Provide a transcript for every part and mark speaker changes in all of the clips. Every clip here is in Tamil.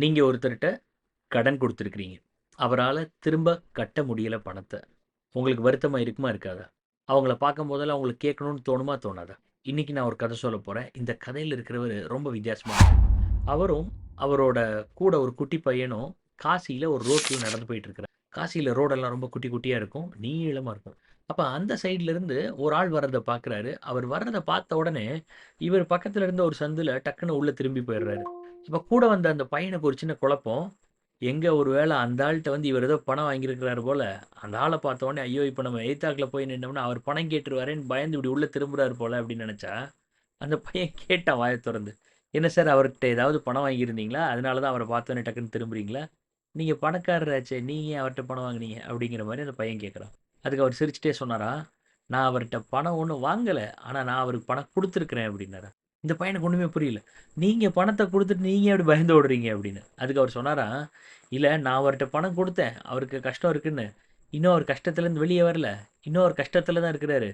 Speaker 1: நீங்க ஒருத்தர்ட்ட கடன் குடுத்துருக்கிறீங்க. அவரால திரும்ப கட்ட முடியல பணத்த. உங்களுக்கு வருத்தமா இருக்குமா? இருக்காதா? அவங்கள பார்க்கும்போதெல்லாம் உங்களுக்கு கேட்கணும்னு தோணுமா? தோணாதா? இன்னைக்கு நான் ஒரு கதை சொல்லப் போறேன். இந்த கதையில இருக்கிறவரு ரொம்ப வித்தியாசமானவர். அவரும், அவரோட கூட ஒரு குட்டி பையனும் காசியில ஒரு ரோட்ல நடந்து போயிட்டு இருக்கிறாங்க. காசியில ரோடெல்லாம் ரொம்ப குட்டி குட்டியா இருக்கும். நீளமா இருக்கும். அப்ப அந்த சைடுல இருந்து ஒரு ஆள் வர்றத பார்க்குறாரு. அவர் வர்றத பார்த்த உடனே, இவர் பக்கத்துல இருந்த ஒரு சந்துல டக்குனு உள்ள திரும்பி போயிடுறாரு. அப்ப கூட வந்த அந்த பையனுக்கு ஒரு சின்ன குழப்பம். எங்க ஒரு வேள அந்த ஆள்ட்ட வந்து இவர் ஏதோ பணம் வாங்கியிருக்கிறாரு போல. அந்த ஆள பார்த்த உடனே, ஐயோ! இப்ப நம்ம எதிர்த்தாப்புல போய் நின்னோம்னா, அவர் பணம் கேட்டுருவாரேன்னு பயந்து இப்படி உள்ள திரும்புறாரு போல அப்படின்னு நெனச்சா, அந்த பையன் கேட்டான் வாய தொறந்து. "என்ன சார் அவர்கிட்ட ஏதாவது பணம் வாங்கியிருந்தீங்களா? அதனால தான் அவர பார்த்தோனே டக்குன்னு திரும்புறீங்களா? நீங்க பணக்காரராச்சே, நீங்க ஏன் அவர்ட்ட பணம் வாங்குனீங்க?" அப்படிங்கிற மாரி அந்த பையன் கேட்குறான். அதுக்கு அவர் சிரிச்சுட்டே சொன்னாராம், "நான் அவர்ட்ட பணம் ஒண்ணும் வாங்கல. ஆனா நான் அவருக்கு பணம் குடுத்துருக்கிறேன்" அப்படின்னாராம். இந்த பையனுக்கு ஒண்ணுமே புரியல. "நீங்க பணத்த குடுத்துட்டு நீங்க ஏன் இப்படி பயந்து ஓடுறீங்க?" அப்படின்னு. அதுக்கு அவர் சொன்னாராம், "இல்ல நான் அவர்ட்ட பணம் குடுத்தேன். அவருக்கு கஷ்டம் இருக்குன்னு. இன்னும் அவர் கஷ்டத்துலருந்து வெளிய வரல. இன்னும் அவர் கஷ்டத்துல தான் இருக்கிறாரு.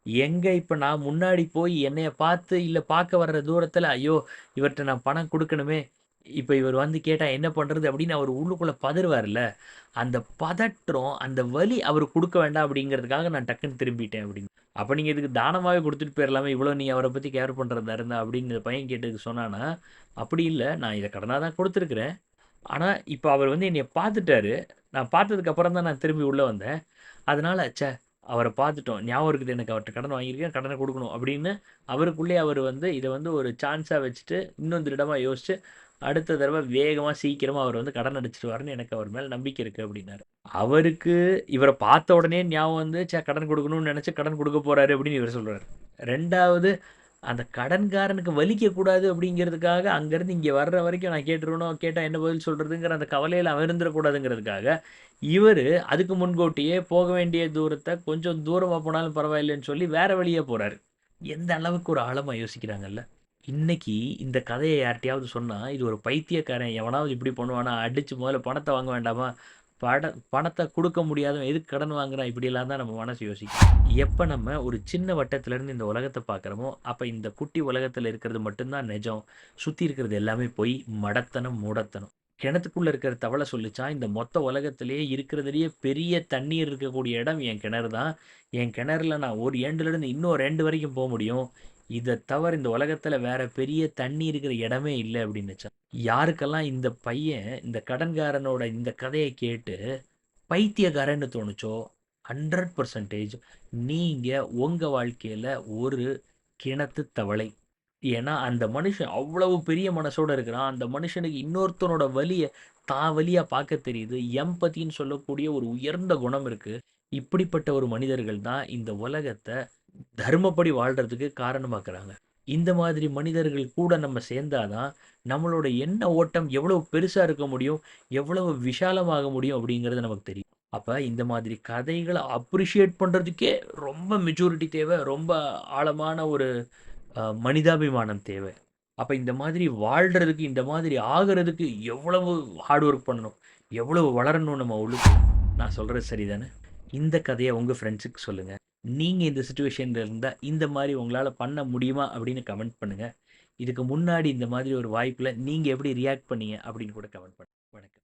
Speaker 1: எங்க இப்ப நான் முன்னாடி போய் என்னைய பார்த்து, இல்ல பார்க்க வர்ற தூரத்துல, ஐயோ! இவர்ட்ட நான் பணம் குடுக்கணுமே! இப்ப இவர் வந்து கேட்டா என்ன பண்றது? அப்படின்னு அவரு உள்ளுக்குள்ள பதறுவார்ல. அந்த பதற்றம், அந்த வலி அவருக்கு குடுக்க வேண்டாம் அப்படிங்கிறதுக்காக நான் டக்குன்னு திரும்பிட்டேன்" அப்படின்னு. "அப்ப நீங்க இதுக்கு தானமாவே குடுத்துட்டு போயிரலாமே! இவ்வளோ நீ அவர பத்தி கேர் பண்றதா இருந்தா" அப்படின்னு இந்த பையன் கேட்டதுக்கு சொன்னானா, "அப்படி இல்ல. நான் இத கடனா தான் குடுத்துருக்கிறேன். ஆனா, இப்ப அவர் வந்து என்னைய பார்த்துட்டாரு. நான் பார்த்ததுக்கு அப்புறம் தான் நான் திரும்பி உள்ள வந்தேன். அதனால, அவர பார்த்துட்டோம். ஞாபகம் இருக்குது எனக்கு அவர்ட்ட கடன் வாங்கியிருக்கேன். கடன குடுக்கணும் அப்படின்னு அவருக்குள்ளேயே அவரு வந்து இத வந்து ஒரு சான்ஸா வச்சுட்டு, இன்னும் திடமா யோசிச்சு, அடுத்த தடவ வேகமா, சீக்கிரமா அவர் வந்து கடன் அடைச்சுருவாருன்னு எனக்கு அவர் மேல நம்பிக்கை இருக்கு அப்படின்னாரு. அவருக்கு இவர பார்த்த உடனே ஞாபகம் வந்து, கடன் குடுக்கணும்னு நெனச்சு கடன் குடுக்க போறாரு அப்படின்னு இவரு சொல்றாரு. 2வது அந்த கடன்காரனுக்கு வலிக்கக்கூடாது அப்படிங்கிறதுக்காக, அங்கருந்து இங்க வர்ற வரைக்கும் நான் கேட்டுருவனோ, கேட்டா என்ன பதில் சொல்றதுங்கிற அந்த கவலையில அவன் இருந்துறக்கூடாதுங்கிறதுக்காக, இவரு அதுக்கு முன்கூட்டியே போக வேண்டிய தூரத்த கொஞ்சம் தூரமா போனாலும் பரவாயில்லன்னு சொல்லி வேற வழியா போறாரு. எந்த அளவுக்கு ஒரு ஆழமா யோசிக்கிறாங்கல்ல. இன்னைக்கு இந்த கதைய யார்ட்டயாவது சொன்னா, இது ஒரு பைத்தியக்காரன் எவனாவது இப்படி பண்ணுவானா? அடிச்சு முதல்ல பணத்த வாங்க வேண்டாமா? பணத்த குடுக்க முடியாதவன் எதுக்கு கடன் வாங்குறான்? இப்படியெல்லாம் தான் நம்ம மனசு யோசிக்கும். எப்ப நம்ம ஒரு சின்ன வட்டத்திலருந்து இந்த உலகத்த பார்க்குறோமோ, அப்ப இந்த குட்டி உலகத்துல இருக்கிறது மட்டும் தான் நெஜம். சுத்தி இருக்கிறது எல்லாமே பொய், மடத்தனம், மூடத்தனம். கிணத்துக்குள்ள இருக்கிற தவள சொல்லுச்சாம், இந்த மொத்த உலகத்திலேயே இருக்கிறதுலயே பெரிய தண்ணீர் இருக்கக்கூடிய இடம் என் கிணறு தான். என் கிணறுல நான் ஒரு எண்டுலருந்து இன்னொரு எண்டு வரைக்கும் முடியும். இத தவிர இந்த உலகத்துல வேற பெரிய தண்ணி இருக்கிற இடமே இல்ல அப்டின்னுச்சாம். யாருக்கெல்லாம் இந்த பையன், இந்த கடன்காரனோட இந்த கதைய கேட்டு பைத்தியக்காரன்னு தோணுச்சோ, 100% நீங்க உங்க வாழ்க்கையில ஒரு கிணத்து தவளை. ஏன்னா, அந்த மனுஷன் அவ்வளவு பெரிய மனசோட இருக்கிறான். அந்த மனுஷனுக்கு இன்னொருத்தனோட வலிய தான் வலியா பார்க்க தெரியுது. எம்பதின்னு சொல்லக்கூடிய ஒரு உயர்ந்த குணம் இருக்கு. இப்படிப்பட்ட ஒரு மனிதர்கள் தான் இந்த உலகத்த தர்மப்படி வாழ்றதுக்கு காரணமாக்குறாங்க. இந்த மாதிரி மனிதர்கள் கூட நம்ம சேர்ந்தா தான், நம்மளோட எண்ண ஓட்டம் எவ்வளவு பெருசா இருக்க முடியும், எவ்வளவு விஷாலமாக முடியும் அப்படிங்கிறது நமக்கு தெரியும். அப்ப இந்த மாதிரி கதைகள அப்ரிஷியேட் பண்றதுக்கே ரொம்ப மெச்சூரிட்டி தேவ. ரொம்ப ஆழமான ஒரு மனிதாபிமானம் தேவ. அப்ப இந்த மாதிரி வாழ்றதுக்கு, இந்த மாதிரி ஆகுறதுக்கு எவ்வளவு ஹார்ட் ஒர்க் பண்ணணும், எவ்வளவு வளரணும் நம்ம உள்ளுக்கு. நான் சொல்றது சரிதானே? இந்த கதைய உங்க ஃப்ரெண்ட்ஸுக்கு சொல்லுங்க. நீங்க இந்த சிச்சுவேஷன்ல இருந்தா, இந்த மாரி உங்களால பண்ண முடியுமா? அப்படின்னு கமெண்ட் பண்ணுங்க. இதுக்கு முன்னாடி இந்த மாதிரி ஒரு வாய்ப்புல நீங்க எப்படி ரியாக்ட் பண்ணீங்க? அப்படின்னு கூட கமெண்ட் பண்ணுங்க. வணக்கம்.